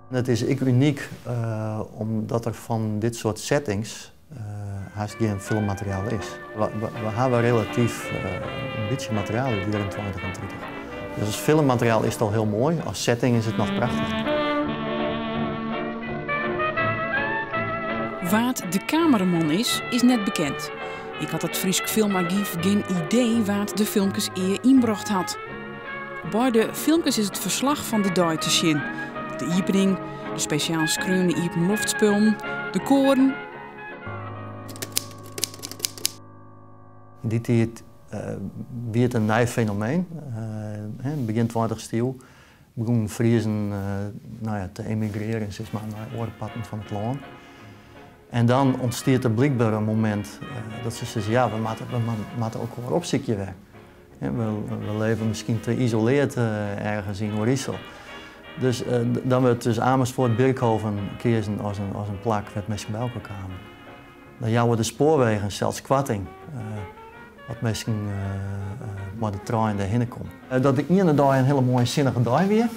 Het is uniek omdat er van dit soort settings haast geen filmmateriaal is. We hebben relatief een beetje materiaal die er in 2030. Dus als filmmateriaal is het al heel mooi, als setting is het nog prachtig. Waard de cameraman is net bekend. Ik had het Friesk Filmarchief geen idee waar de filmpjes eer inbracht had. Bij de filmpjes is het verslag van de dag te zien. De opening, de speciaal skreune iepen loftspullen, de koren. In die tijd werd het een nieuw fenomeen. Begin 20e eeuw begonnen Friezen te emigreren zeg maar, naar andere parten van het land. En dan ontstaat er blijkbaar een moment dat ze zeggen, ja, we moeten ook wel opzichtje weg. We leven misschien te isoleerd ergens in Oerisel. Dus dan wordt dus Amersfoort, Birkhoven kiezen als een plek waar mensen bij elkaar kwamen. Dan jouwen de spoorwegen, zelfs Kwatting, wat misschien maar de trein daarheen komt. Dat de ene dag een hele mooie zinnige dag weer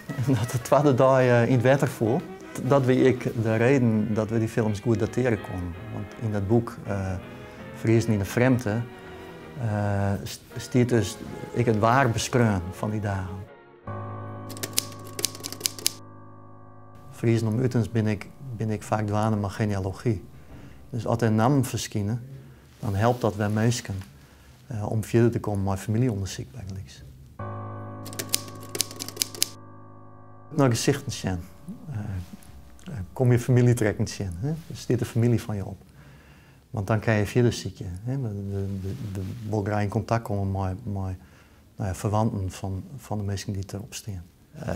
en dat de tweede dag in het wetter voel. Dat weet ik de reden dat we die films goed dateren konden. Want in dat boek Friezen in de Vreemde stiert dus ik het waar beschreven van die dagen. Friezen om Utens ben ik vaak dwanen met genealogie. Dus als er namen verschijnen, dan helpt dat wij mensen om verder te komen met familieonderzoek eigenlijk. Naar gezichten zien. Kom je familietrekkend zien. Er staat de familie van je op. Want dan kan je verder zitten. De wil in contact komen met verwanten van de mensen die erop staan.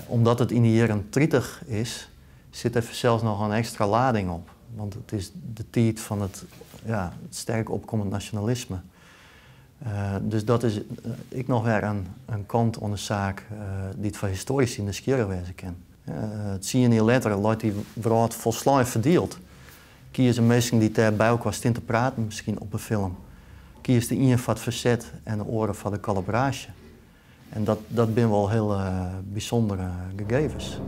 Omdat het in de jaren 30 is, zit er zelfs nog een extra lading op. Want het is de tijd van het sterk opkomend nationalisme. Dus dat is ik nog weer een kant aan de zaak die het voor historici in de scheren wezen kan. Het zie je niet letterlijk, laat die wraad volslaan verdeeld. Kiezen mensen die daar bij elkaar staan te praten, misschien op een film. Kiezen de een van het verzet en de oren van de collaboratie. En dat zijn wel heel bijzondere gegevens.